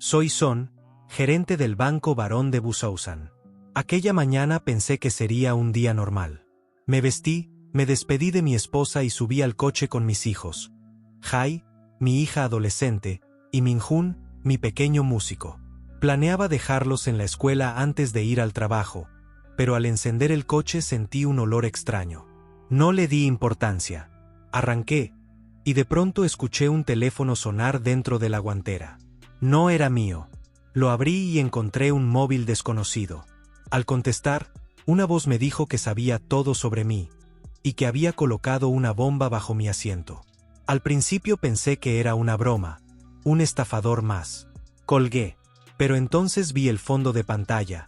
Soy Son, gerente del Banco Barón de Bussousan. Aquella mañana pensé que sería un día normal. Me vestí, me despedí de mi esposa y subí al coche con mis hijos. Hai, mi hija adolescente, y Minjun, mi pequeño músico. Planeaba dejarlos en la escuela antes de ir al trabajo, pero al encender el coche sentí un olor extraño. No le di importancia. Arranqué, y de pronto escuché un teléfono sonar dentro de la guantera. No era mío. Lo abrí y encontré un móvil desconocido. Al contestar, una voz me dijo que sabía todo sobre mí, y que había colocado una bomba bajo mi asiento. Al principio pensé que era una broma, un estafador más. Colgué, pero entonces vi el fondo de pantalla.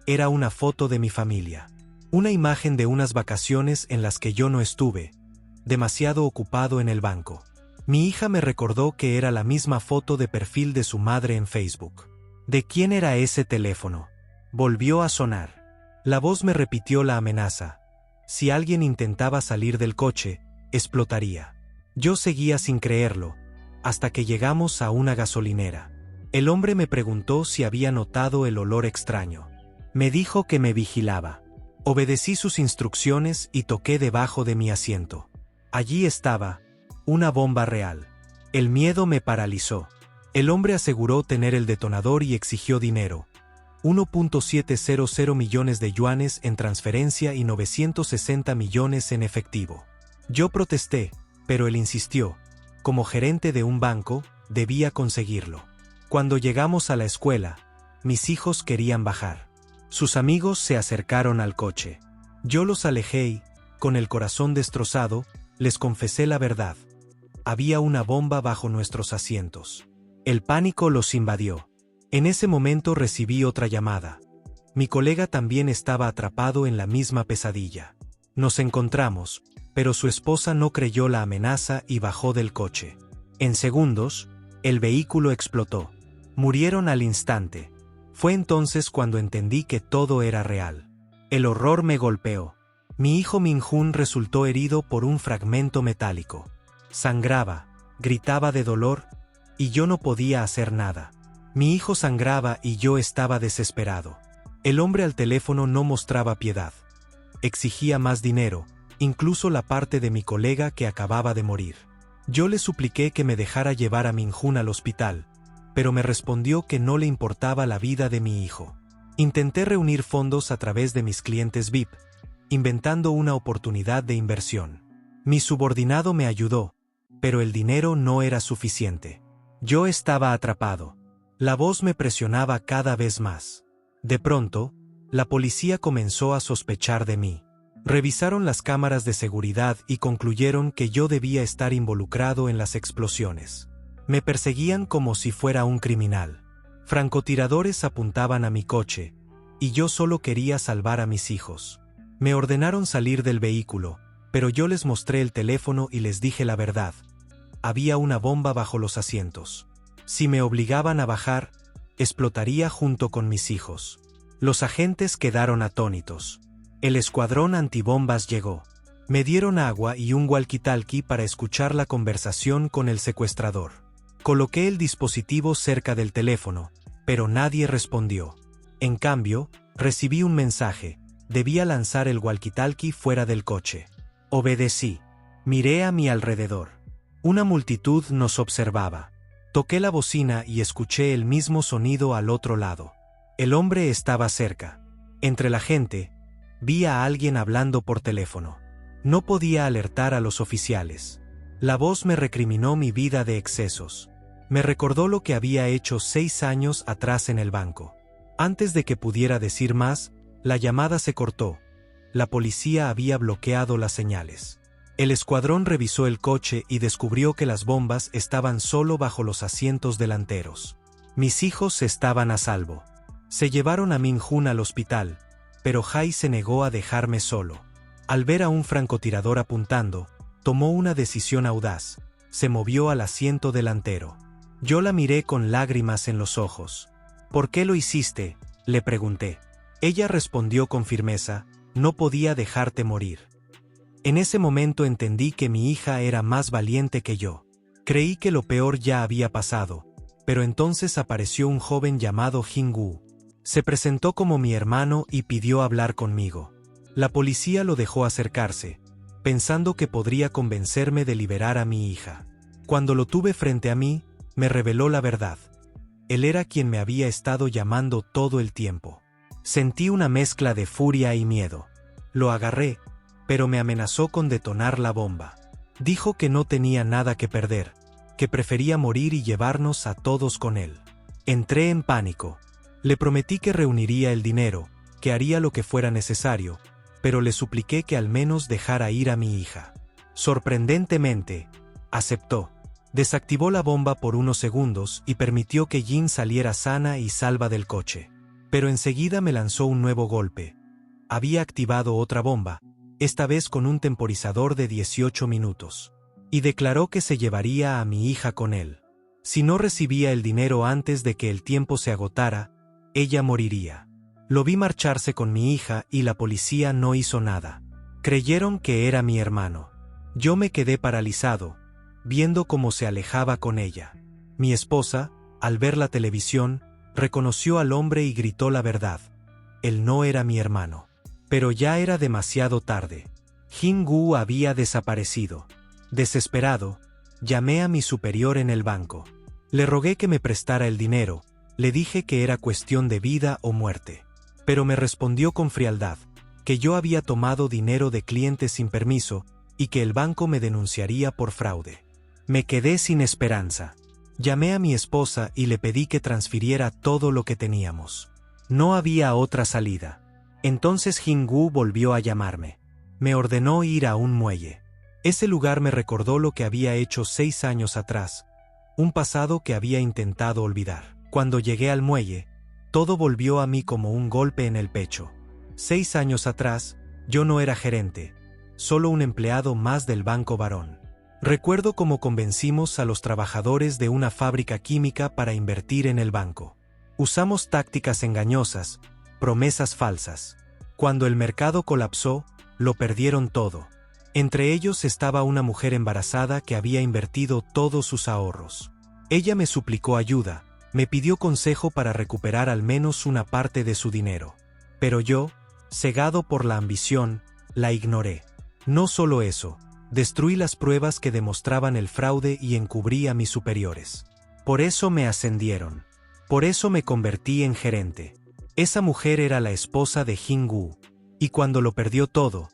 Era una foto de mi familia. Una imagen de unas vacaciones en las que yo no estuve, demasiado ocupado en el banco. Mi hija me recordó que era la misma foto de perfil de su madre en Facebook. ¿De quién era ese teléfono? Volvió a sonar. La voz me repitió la amenaza. Si alguien intentaba salir del coche, explotaría. Yo seguía sin creerlo, hasta que llegamos a una gasolinera. El hombre me preguntó si había notado el olor extraño. Me dijo que me vigilaba. Obedecí sus instrucciones y toqué debajo de mi asiento. Allí estaba, una bomba real. El miedo me paralizó. El hombre aseguró tener el detonador y exigió dinero. 1.700 millones de yuanes en transferencia y 960 millones en efectivo. Yo protesté, pero él insistió. Como gerente de un banco, debía conseguirlo. Cuando llegamos a la escuela, mis hijos querían bajar. Sus amigos se acercaron al coche. Yo los alejé y, con el corazón destrozado, les confesé la verdad. Había una bomba bajo nuestros asientos. El pánico los invadió. En ese momento recibí otra llamada. Mi colega también estaba atrapado en la misma pesadilla. Nos encontramos, pero su esposa no creyó la amenaza y bajó del coche. En segundos, el vehículo explotó. Murieron al instante. Fue entonces cuando entendí que todo era real. El horror me golpeó. Mi hijo Minjun resultó herido por un fragmento metálico. Sangraba, gritaba de dolor, y yo no podía hacer nada. Mi hijo sangraba y yo estaba desesperado. El hombre al teléfono no mostraba piedad. Exigía más dinero, incluso la parte de mi colega que acababa de morir. Yo le supliqué que me dejara llevar a Minjun al hospital, pero me respondió que no le importaba la vida de mi hijo. Intenté reunir fondos a través de mis clientes VIP, inventando una oportunidad de inversión. Mi subordinado me ayudó, pero el dinero no era suficiente. Yo estaba atrapado. La voz me presionaba cada vez más. De pronto, la policía comenzó a sospechar de mí. Revisaron las cámaras de seguridad y concluyeron que yo debía estar involucrado en las explosiones. Me perseguían como si fuera un criminal. Francotiradores apuntaban a mi coche, y yo solo quería salvar a mis hijos. Me ordenaron salir del vehículo, pero yo les mostré el teléfono y les dije la verdad. Había una bomba bajo los asientos. Si me obligaban a bajar, explotaría junto con mis hijos. Los agentes quedaron atónitos. El escuadrón antibombas llegó. Me dieron agua y un walkie-talkie para escuchar la conversación con el secuestrador. Coloqué el dispositivo cerca del teléfono, pero nadie respondió. En cambio, recibí un mensaje. Debía lanzar el walkie-talkie fuera del coche. Obedecí. Miré a mi alrededor. Una multitud nos observaba. Toqué la bocina y escuché el mismo sonido al otro lado. El hombre estaba cerca. Entre la gente, vi a alguien hablando por teléfono. No podía alertar a los oficiales. La voz me recriminó mi vida de excesos. Me recordó lo que había hecho 6 años atrás en el banco. Antes de que pudiera decir más, la llamada se cortó. La policía había bloqueado las señales. El escuadrón revisó el coche y descubrió que las bombas estaban solo bajo los asientos delanteros. Mis hijos estaban a salvo. Se llevaron a Minjun al hospital, pero Hai se negó a dejarme solo. Al ver a un francotirador apuntando, tomó una decisión audaz. Se movió al asiento delantero. Yo la miré con lágrimas en los ojos. ¿Por qué lo hiciste?, le pregunté. Ella respondió con firmeza: no podía dejarte morir. En ese momento entendí que mi hija era más valiente que yo. Creí que lo peor ya había pasado, pero entonces apareció un joven llamado Jin-Woo. Se presentó como mi hermano y pidió hablar conmigo. La policía lo dejó acercarse, pensando que podría convencerme de liberar a mi hija. Cuando lo tuve frente a mí, me reveló la verdad. Él era quien me había estado llamando todo el tiempo. Sentí una mezcla de furia y miedo. Lo agarré, pero me amenazó con detonar la bomba. Dijo que no tenía nada que perder, que prefería morir y llevarnos a todos con él. Entré en pánico. Le prometí que reuniría el dinero, que haría lo que fuera necesario, pero le supliqué que al menos dejara ir a mi hija. Sorprendentemente, aceptó. Desactivó la bomba por unos segundos y permitió que Jin saliera sana y salva del coche. Pero enseguida me lanzó un nuevo golpe. Había activado otra bomba, esta vez con un temporizador de 18 minutos. Y declaró que se llevaría a mi hija con él. Si no recibía el dinero antes de que el tiempo se agotara, ella moriría. Lo vi marcharse con mi hija y la policía no hizo nada. Creyeron que era mi hermano. Yo me quedé paralizado, viendo cómo se alejaba con ella. Mi esposa, al ver la televisión, reconoció al hombre y gritó la verdad. Él no era mi hermano. Pero ya era demasiado tarde. Jin-Woo había desaparecido. Desesperado, llamé a mi superior en el banco. Le rogué que me prestara el dinero. Le dije que era cuestión de vida o muerte. Pero me respondió con frialdad, que yo había tomado dinero de clientes sin permiso y que el banco me denunciaría por fraude. Me quedé sin esperanza. Llamé a mi esposa y le pedí que transfiriera todo lo que teníamos. No había otra salida. Entonces Jin-Woo volvió a llamarme. Me ordenó ir a un muelle. Ese lugar me recordó lo que había hecho 6 años atrás, un pasado que había intentado olvidar. Cuando llegué al muelle, todo volvió a mí como un golpe en el pecho. 6 años atrás, yo no era gerente, solo un empleado más del Banco Barón. Recuerdo cómo convencimos a los trabajadores de una fábrica química para invertir en el banco. Usamos tácticas engañosas, promesas falsas. Cuando el mercado colapsó, lo perdieron todo. Entre ellos estaba una mujer embarazada que había invertido todos sus ahorros. Ella me suplicó ayuda, me pidió consejo para recuperar al menos una parte de su dinero. Pero yo, cegado por la ambición, la ignoré. No solo eso, destruí las pruebas que demostraban el fraude y encubrí a mis superiores. Por eso me ascendieron. Por eso me convertí en gerente. Esa mujer era la esposa de Jin-Woo. Y cuando lo perdió todo,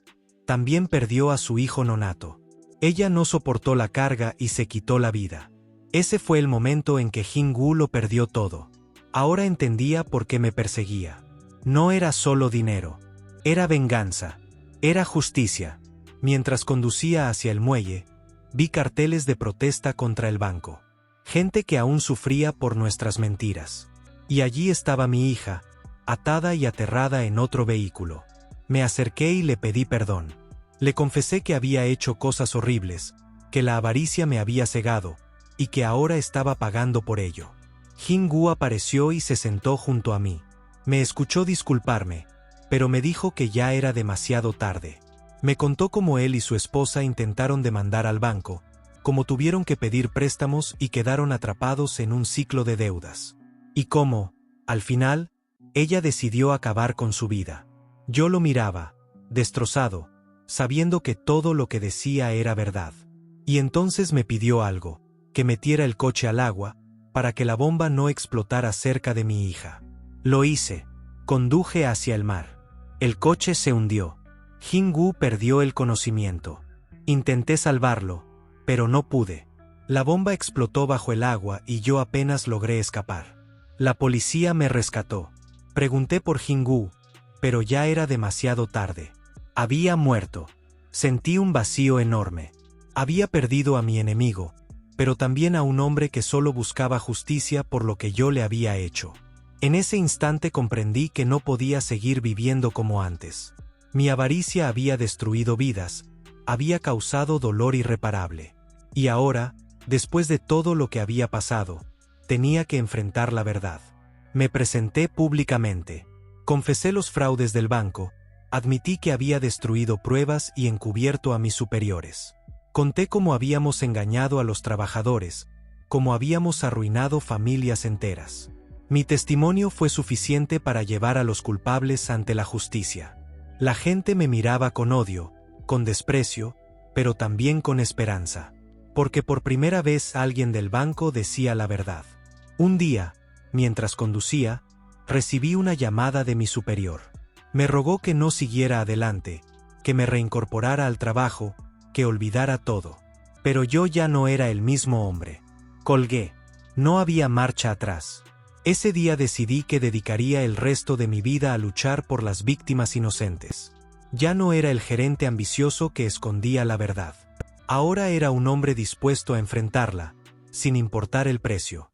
también perdió a su hijo nonato. Ella no soportó la carga y se quitó la vida. Ese fue el momento en que Jin-Woo lo perdió todo. Ahora entendía por qué me perseguía. No era solo dinero. Era venganza. Era justicia. Mientras conducía hacia el muelle, vi carteles de protesta contra el banco. Gente que aún sufría por nuestras mentiras. Y allí estaba mi hija, atada y aterrada en otro vehículo. Me acerqué y le pedí perdón. Le confesé que había hecho cosas horribles, que la avaricia me había cegado, y que ahora estaba pagando por ello. Jin-Woo apareció y se sentó junto a mí. Me escuchó disculparme, pero me dijo que ya era demasiado tarde. Me contó cómo él y su esposa intentaron demandar al banco, cómo tuvieron que pedir préstamos y quedaron atrapados en un ciclo de deudas. Y cómo, al final, ella decidió acabar con su vida. Yo lo miraba, destrozado, sabiendo que todo lo que decía era verdad. Y entonces me pidió algo, que metiera el coche al agua, para que la bomba no explotara cerca de mi hija. Lo hice. Conduje hacia el mar. El coche se hundió. Jin-Woo perdió el conocimiento. Intenté salvarlo, pero no pude. La bomba explotó bajo el agua y yo apenas logré escapar. La policía me rescató. Pregunté por Jin-Woo, pero ya era demasiado tarde. Había muerto. Sentí un vacío enorme. Había perdido a mi enemigo, pero también a un hombre que solo buscaba justicia por lo que yo le había hecho. En ese instante comprendí que no podía seguir viviendo como antes. Mi avaricia había destruido vidas, había causado dolor irreparable. Y ahora, después de todo lo que había pasado, tenía que enfrentar la verdad. Me presenté públicamente. Confesé los fraudes del banco, admití que había destruido pruebas y encubierto a mis superiores. Conté cómo habíamos engañado a los trabajadores, como habíamos arruinado familias enteras. Mi testimonio fue suficiente para llevar a los culpables ante la justicia. La gente me miraba con odio, con desprecio, pero también con esperanza. Porque por primera vez alguien del banco decía la verdad. Un día, mientras conducía, recibí una llamada de mi superior. Me rogó que no siguiera adelante, que me reincorporara al trabajo, que olvidara todo. Pero yo ya no era el mismo hombre. Colgué. No había marcha atrás. Ese día decidí que dedicaría el resto de mi vida a luchar por las víctimas inocentes. Ya no era el gerente ambicioso que escondía la verdad. Ahora era un hombre dispuesto a enfrentarla, sin importar el precio.